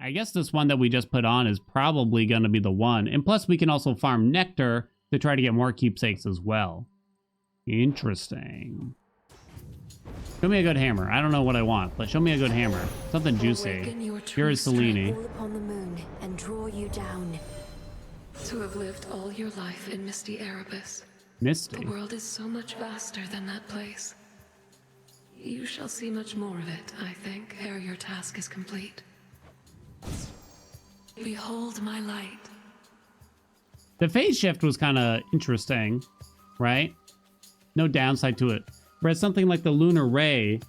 I guess this one that we just put on is probably going to be the one. And plus, we can also farm nectar to try to get more keepsakes as well. Interesting. Show me a good hammer. I don't know what I want, but show me a good hammer. Something juicy. Here is Selene. Upon the moon and draw you down. To have lived all your life in misty Erebus. Misty. The world is so much vaster than that place. You shall see much more of it, I think, ere your task is complete. Behold my light. The phase shift was kind of interesting, right? No downside to it. Whereas something like the lunar ray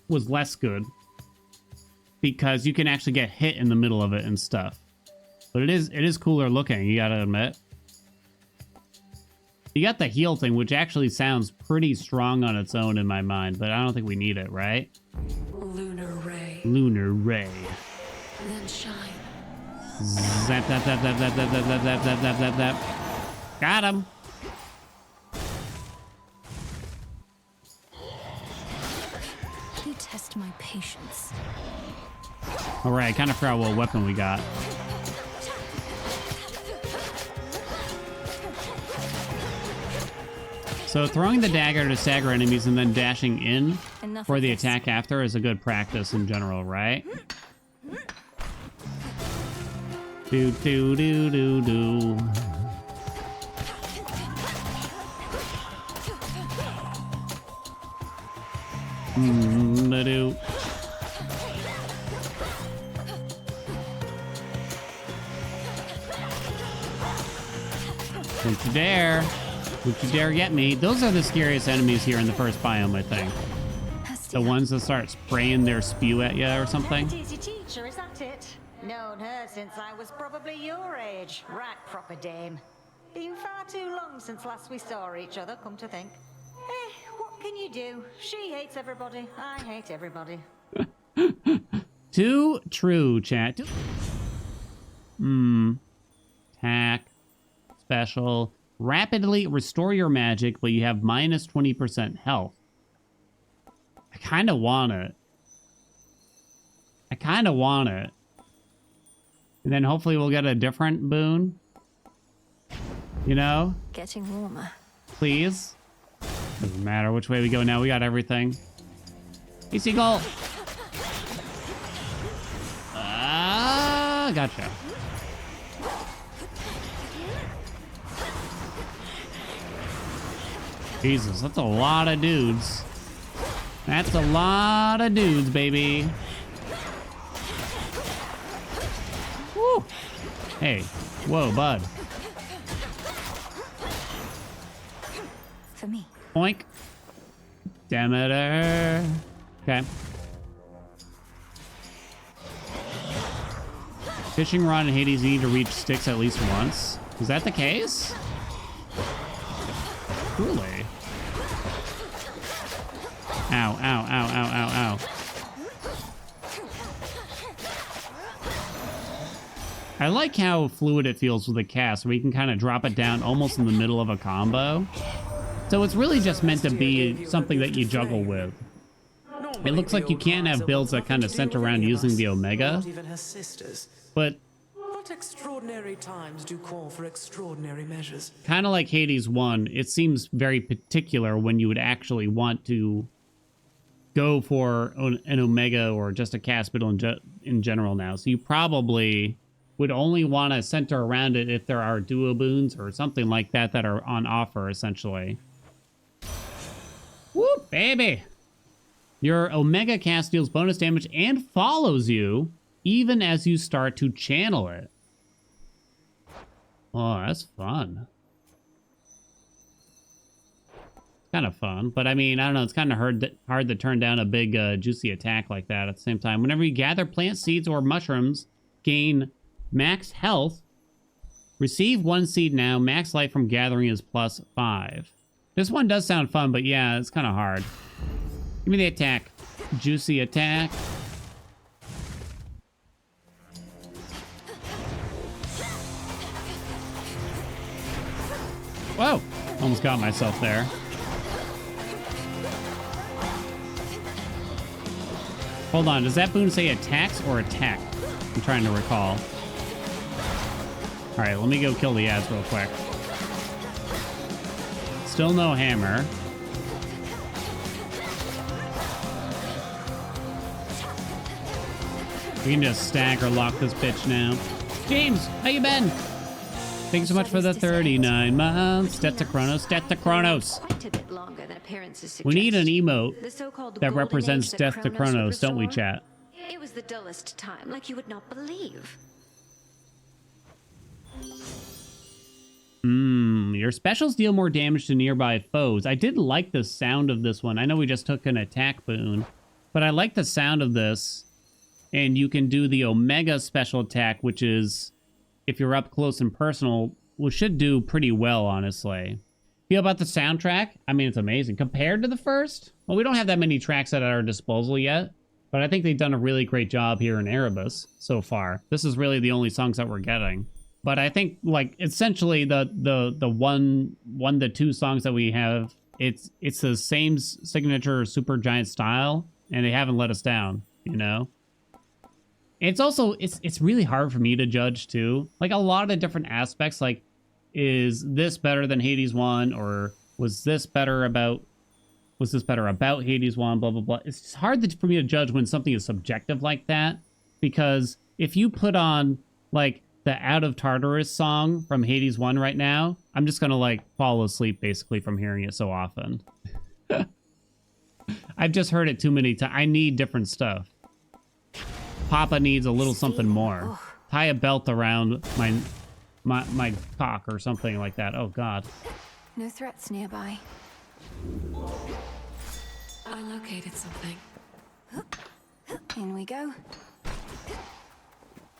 was less good because you can actually get hit in the middle of it and stuff. But it is cooler looking, you gotta admit. You got the heal thing, which actually sounds pretty strong on its own in my mind, but I don't think we need it, right? Lunar ray. Lunar ray. Then shine. Zap, zap, zap, zap, zap, zap, zap, zap, zap, zap, zap, zap, zap. Got him. You test my patience. All right, I kind of forgot what weapon we got. So throwing the dagger to stagger enemies and then dashing in for the attack after is a good practice in general, right? Do do do do do. Do. Don't you dare. Don't you dare get me. Those are the scariest enemies here in the first biome, I think. The ones that start spraying their spew at you or something. Easy teacher, is that it? Known her since I was probably your age. Right proper dame. Been far too long since last we saw each other, come to think. What can you do? She hates everybody. I hate everybody. Too true, chat. Attack. Special. Rapidly restore your magic, but you have minus 20% health. I kind of want it. I kind of want it. And then hopefully we'll get a different boon. You know? Getting warmer. Please. Doesn't matter which way we go now. We got everything. Hey, Seagull. Gotcha. Jesus, that's a lot of dudes. That's a lot of dudes, baby. Woo. Hey. Whoa, bud. For me. Oink. Demeter. Okay. Fishing rod and Hades need to reach sticks at least once. Is that the case? Truly. Ow, ow, ow, ow, ow, ow. I like how fluid it feels with the cast, where you can kind of drop it down almost in the middle of a combo. So it's really just meant to be something that you juggle with. It looks like you can't have builds that kind of center around using the Omega. But extraordinary times do call for extraordinary measures. Kind of like Hades 1, it seems very particular when you would actually want to go for an Omega or just a cast build in general now. So you probably would only want to center around it if there are duo boons or something like that that are on offer, essentially. Whoop, baby! Your Omega cast deals bonus damage and follows you even as you start to channel it. Oh, that's fun. Kind of fun, but I mean, I don't know, it's kind of hard to turn down a big juicy attack like that at the same time. Whenever you gather plant seeds or mushrooms, gain max health. Receive 1 seed now. Max life from gathering is +5. This one does sound fun, but yeah, it's kind of hard. Give me the attack. Juicy attack. Whoa! Almost got myself there. Hold on, does that boon say attacks or attack? I'm trying to recall. All right, let me go kill the ads real quick. Still no hammer. We can just stagger lock this bitch now. James, how you been? Thanks so much for the 39 months. Stetsachronos, Stetsachronos. Quite a bit longer than appearances suggest. We need an emote The so-called that golden represents age Death that to Kronos would Chronos, don't we, restore? chat? It was the dullest time, like you would not believe. Your specials deal more damage to nearby foes. I did like the sound of this one. I know we just took an attack boon, but I like the sound of this. And you can do the Omega special attack, which is, if you're up close and personal, which should do pretty well, honestly. Feel about the soundtrack? I mean, it's amazing. Compared to the first, well, we don't have that many tracks at our disposal yet, but I think they've done a really great job here in Erebus so far. This is really the only songs that we're getting. But I think, like, essentially the one to two songs that we have, it's the same signature super giant style, and they haven't let us down, you know? It's also, it's really hard for me to judge, too. Like, a lot of different aspects, like, is this better than Hades 1, or was this better about Hades 1, blah, blah, blah. It's just hard for me to judge when something is subjective like that, because if you put on, like, the Out of Tartarus song from Hades 1 right now, I'm just gonna, like, fall asleep, basically, from hearing it so often. I've just heard it too many times. I need different stuff. Papa needs a little something more. Tie a belt around my cock or something like that. Oh, God. No threats nearby. I located something. In we go.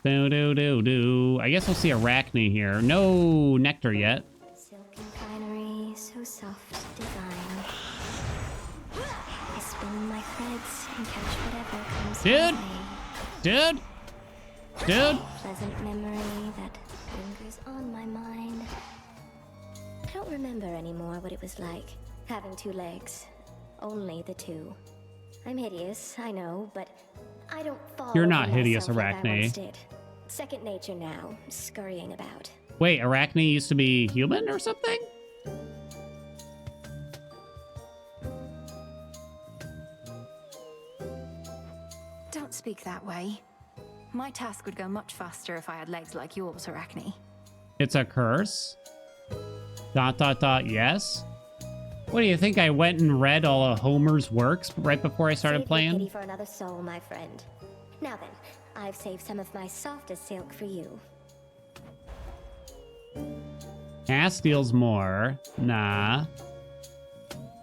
Do. I guess we'll see Arachne here. No nectar yet. Silken finery, so soft design. I spin my threads and catch whatever comes Dude! my way. Dude! Pleasant memory that lingers on my mind. I don't remember anymore what it was like, having two legs. Only the two. I'm hideous, I know, but I don't fall You're not over hideous, myself like I Arachne. once did. Second nature now, scurrying about. Wait, Arachne used to be human or something? Don't speak that way. My task would go much faster if I had legs like yours, Arachne. It's a curse? ... Yes? What do you think? I went and read all of Homer's works right before I started Save your playing? pity for another soul, my friend. Now then, I've saved some of my softest silk for you. Cast deals more. Nah.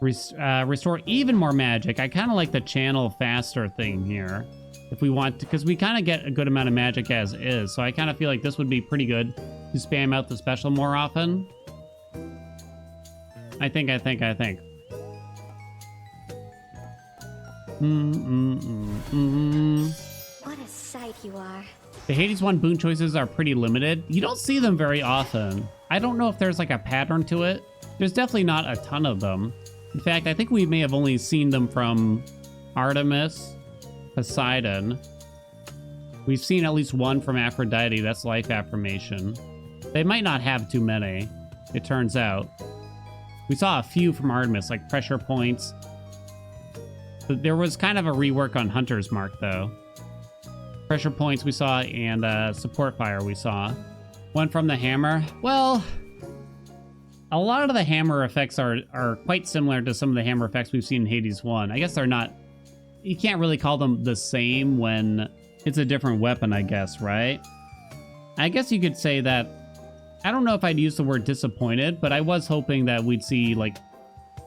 Restore even more magic. I kind of like the channel faster thing here. If we want to, because we kind of get a good amount of magic as is. So I kind of feel like this would be pretty good to spam out the special more often. I think. What a sight you are. The Hades 1 boon choices are pretty limited. You don't see them very often. I don't know if there's like a pattern to it. There's definitely not a ton of them. In fact, I think we may have only seen them from Artemis, Poseidon. We've seen at least one from Aphrodite. That's life affirmation. They might not have too many, it turns out. We saw a few from Artemis, like pressure points. But there was kind of a rework on Hunter's Mark, though. Pressure points we saw, and support fire we saw. One from the hammer. Well, a lot of the hammer effects are quite similar to some of the hammer effects we've seen in Hades 1. I guess they're not... You can't really call them the same when it's a different weapon, I guess, right? I guess you could say that... I don't know if I'd use the word disappointed, but I was hoping that we'd see, like,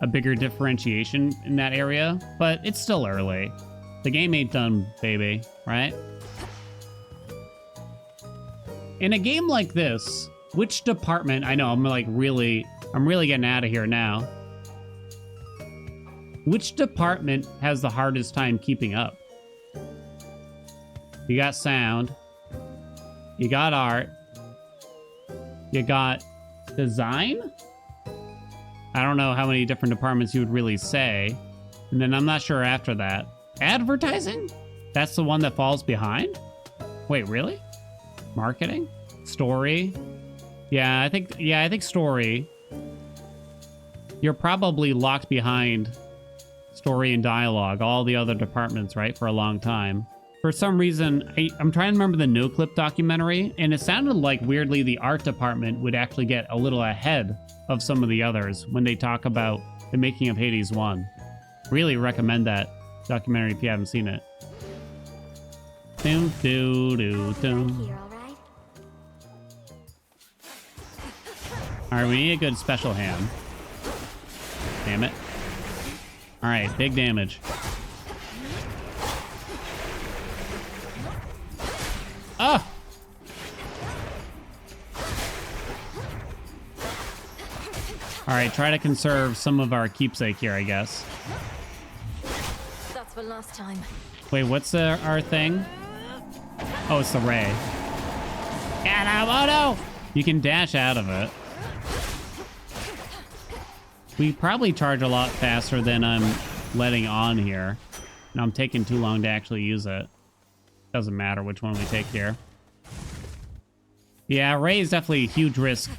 a bigger differentiation in that area. But it's still early. The game ain't done, baby, right? In a game like this, which department... I know, I'm really getting out of here now. Which department has the hardest time keeping up? You got sound. You got art. You got design? I don't know how many different departments you would really say. And then I'm not sure after that. Advertising? That's the one that falls behind? Wait, really? Marketing? Story? Yeah, I think story. You're probably locked behind story and dialogue, all the other departments, right, for a long time. For some reason, I'm trying to remember the No Clip documentary, and it sounded like, weirdly, the art department would actually get a little ahead of some of the others when they talk about the making of Hades 1. Really recommend that documentary if you haven't seen it. Doom, doo, doo, doom. Here, all right? Alright, we need a good special hand. Damn it. Alright, big damage. Oh! Alright, try to conserve some of our keepsake here, I guess. That's for last time. Wait, what's our thing? Oh, it's the ray. Get out! Oh no! You can dash out of it. We probably charge a lot faster than I'm letting on here. And I'm taking too long to actually use it. Doesn't matter which one we take here. Yeah, Ray is definitely a huge risk.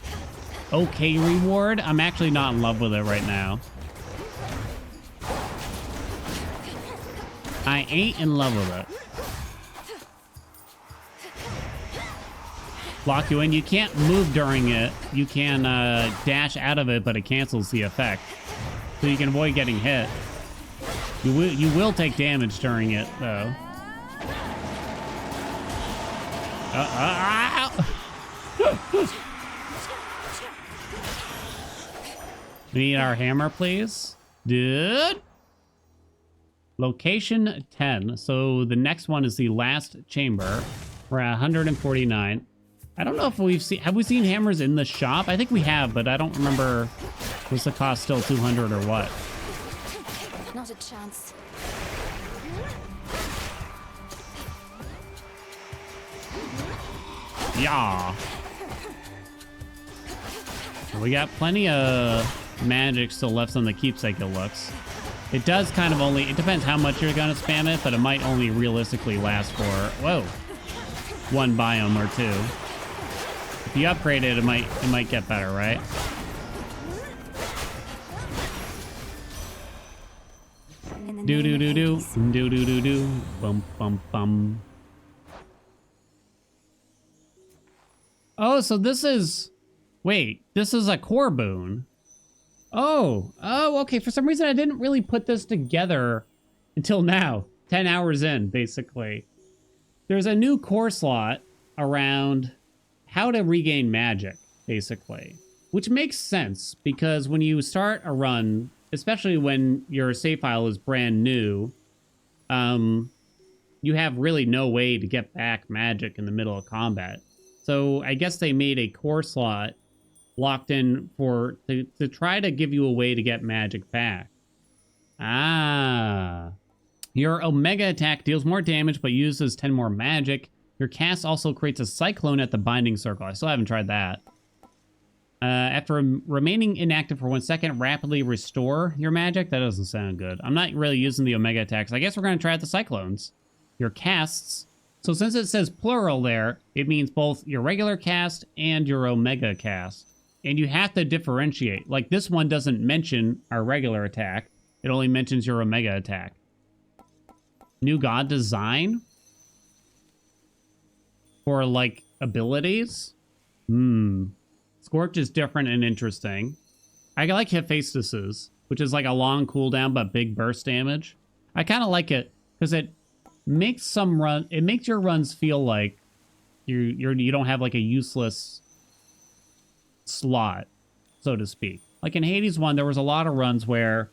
Okay reward. I'm actually not in love with it right now. I ain't in love with it. Lock you in. You can't move during it. You can dash out of it, but it cancels the effect. So you can avoid getting hit. You will take damage during it, though. We need our hammer, please. Dude. Location 10. So the next one is the last chamber. We're at 149. I don't know if have we seen hammers in the shop? I think we have, but I don't remember. Was the cost still 200 or what? Not a chance. Yeah. We got plenty of magic still left on the keepsake, it looks. It does kind of only, it depends how much you're gonna spam it, but it might only realistically last for, whoa, one biome or two. If you upgrade it, it might get better, right? Do do do do do do do do bum bum bum. Oh, so this is, wait, this is a core boon. Oh, okay. For some reason, I didn't really put this together until now. 10 hours in, basically. There's a new core slot around how to regain magic, basically. Which makes sense, because when you start a run, especially when your save file is brand new, you have really no way to get back magic in the middle of combat. So I guess they made a core slot locked in to try to give you a way to get magic back. Ah. Your Omega attack deals more damage, but uses 10 more magic. Your cast also creates a cyclone at the binding circle. I still haven't tried that. After remaining inactive for 1 second, rapidly restore your magic. That doesn't sound good. I'm not really using the Omega attacks. I guess we're going to try out the cyclones. Your casts. So since it says plural there, it means both your regular cast and your Omega cast. And you have to differentiate. Like, this one doesn't mention our regular attack. It only mentions your Omega attack. New god design? For, like, abilities? Scorch is different and interesting. I like Hephaestus's, which is like a long cooldown but big burst damage. I kind of like it because it makes your runs feel like you don't have like a useless slot, so to speak. Like in Hades 1, there was a lot of runs where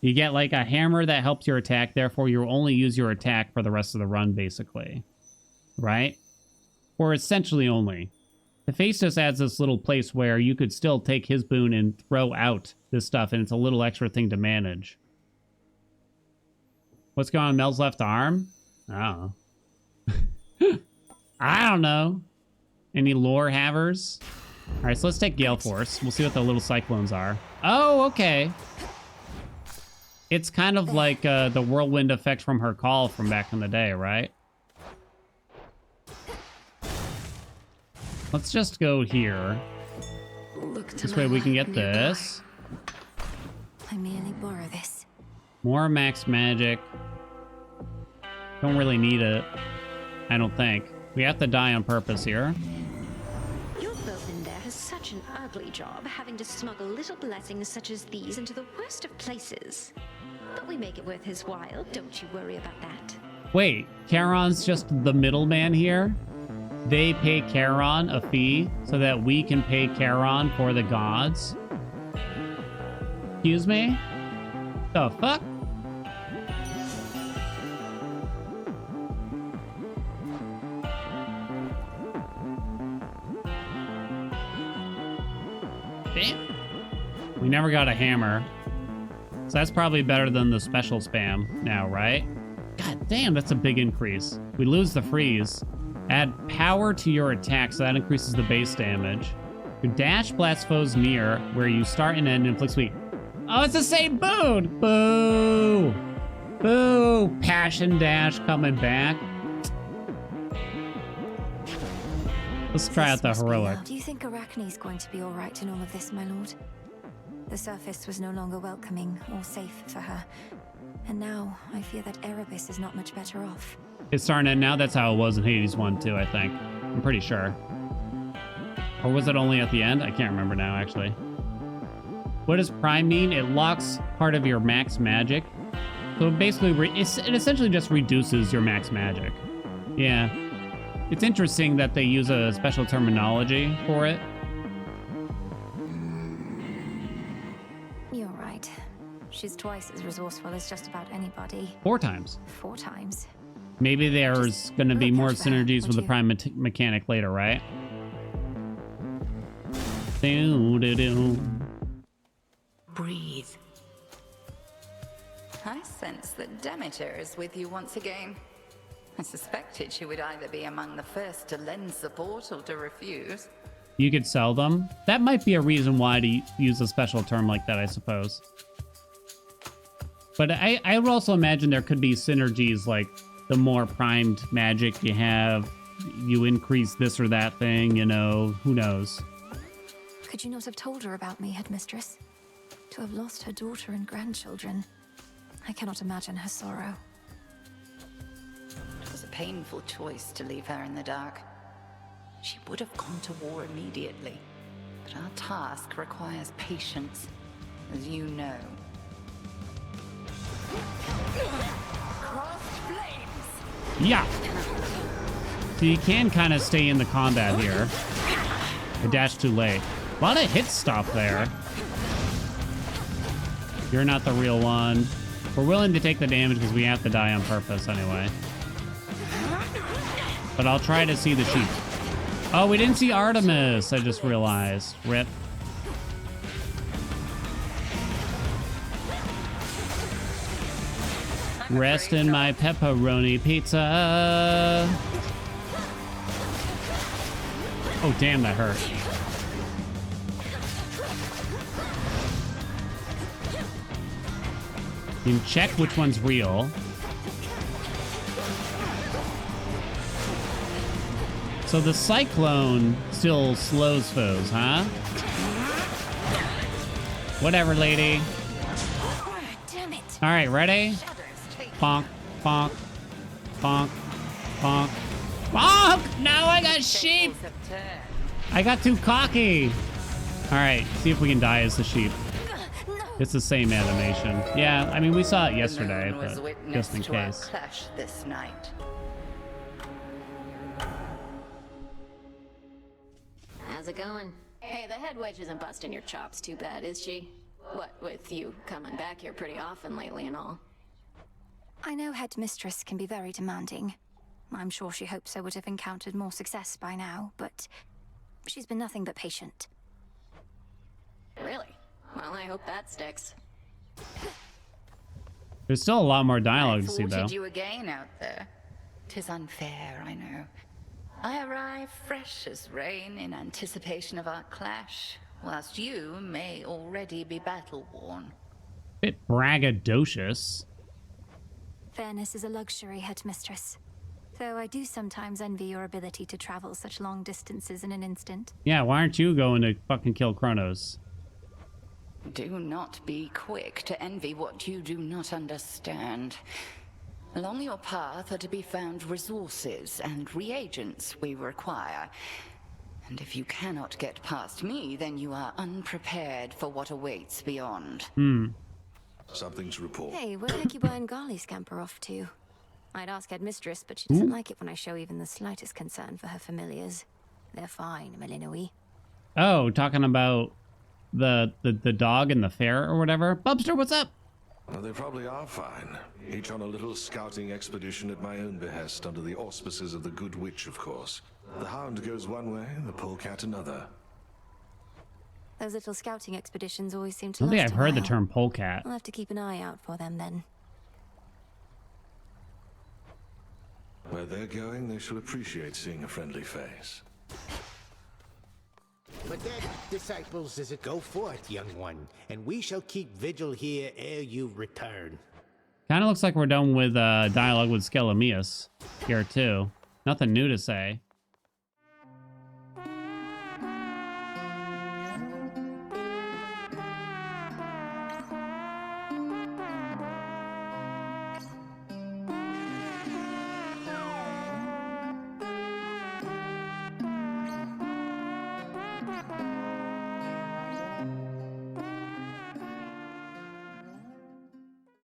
you get like a hammer that helps your attack, therefore you only use your attack for the rest of the run, basically. Right? Or essentially only. Hephaestus adds this little place where you could still take his boon and throw out this stuff, and it's a little extra thing to manage. What's going on Mel's left arm? Oh. I don't know. Any lore havers? Alright, so let's take Gale Force. We'll see what the little cyclones are. Oh, okay. It's kind of like the whirlwind effect from her call from back in the day, right? Let's just go here. Look to This my way we can left get nearby. this. I merely borrow this. More max magic. Don't really need it. I don't think. We have to die on purpose here. Your boat in there has such an ugly job having to smuggle little blessings such as these into the worst of places. But we make it worth his while, don't you worry about that. Wait, Charon's just the middleman here? They pay Charon a fee so that we can pay Charon for the gods? Excuse me? The fuck? Damn. We never got a hammer. So that's probably better than the special spam now, right? God damn, that's a big increase. We lose the freeze. Add power to your attack, so that increases the base damage. Your dash blasts foes near where you start and end inflicts weak. Oh, it's the same Boon! Boo! Boo! Passion dash coming back. Let's try out the This must be heroic. now. Do you think Arachne's going to be all right in all of this, my lord? The surface was no longer welcoming or safe for her. And now I fear that Erebus is not much better off. It's starting to, now that's how it was in Hades 1 too, I think. I'm pretty sure. Or was it only at the end? I can't remember now, actually. What does Prime mean? It locks part of your max magic. So basically, it essentially just reduces your max magic. Yeah. It's interesting that they use a special terminology for it. You're right. She's twice as resourceful as just about anybody. 4 times. 4 times. Maybe there's going to be look more out there, synergies with would the you? Prime mechanic later, right? Do-do-do. Breathe. I sense that Demeter is with you once again. I suspected she would either be among the first to lend support or to refuse. You could sell them. That might be a reason why to use a special term like that, I suppose. But I would also imagine there could be synergies, like the more primed magic you have, you increase this or that thing, you know, who knows. Could you not have told her about me, headmistress? To have lost her daughter and grandchildren. I cannot imagine her sorrow. It was a painful choice to leave her in the dark. She would have gone to war immediately, but our task requires patience, as you know. Crossed flames! Yeah. So you can kind of stay in the combat here. I dashed too late. A lot of hit stop there. You're not the real one. We're willing to take the damage because we have to die on purpose anyway. But I'll try to see the sheep. Oh, we didn't see Artemis, I just realized. Rip. Rest in my pepperoni pizza. Oh, damn, that hurt. You can check which one's real. So the cyclone still slows foes, huh? Whatever, lady. Damn it! All right, ready? Bonk, bonk, bonk, bonk, bonk! Now I got sheep! I got too cocky. All right, see if we can die as the sheep. It's the same animation. Yeah, I mean, we saw it yesterday, The moon was but witness just in to our case. clash this night. How's it going? Hey, the head wedge isn't busting your chops too bad, is she? What with you coming back here pretty often lately and all? I know headmistress can be very demanding. I'm sure she hopes I would have encountered more success by now, but she's been nothing but patient. Really? Well, I hope that sticks. There's still a lot more I dialogue to see, though. thwarted you again out there. 'Tis unfair, I know. I arrive fresh as rain in anticipation of our clash, whilst you may already be battle-worn. Bit braggadocious. Fairness is a luxury, headmistress. Though I do sometimes envy your ability to travel such long distances in an instant. Yeah, why aren't you going to fucking kill Kronos? Do not be quick to envy what you do not understand. Along your path are to be found resources and reagents we require. And if you cannot get past me, then you are unprepared for what awaits beyond. Something to report. Hey, where'd Hecuba and Garly scamper off to? I'd ask headmistress, but she doesn't like it when I show even the slightest concern for her familiars. They're fine, Malinoe. Oh, talking about the dog and the fair or whatever. Bubster, what's up? Well, they probably are fine. Each on a little scouting expedition at my own behest, under the auspices of the Good Witch, of course. The Hound goes one way, the Polecat another. Those little scouting expeditions always seem I to don't think last I've a heard the while. term polecat. I'll have to keep an eye out for them then. Where they're going, they shall appreciate seeing a friendly face. But then, disciples, as it go forth, young one, and we shall keep vigil here ere you return. Kind of looks like we're done with dialogue with Skelemius here too. Nothing new to say.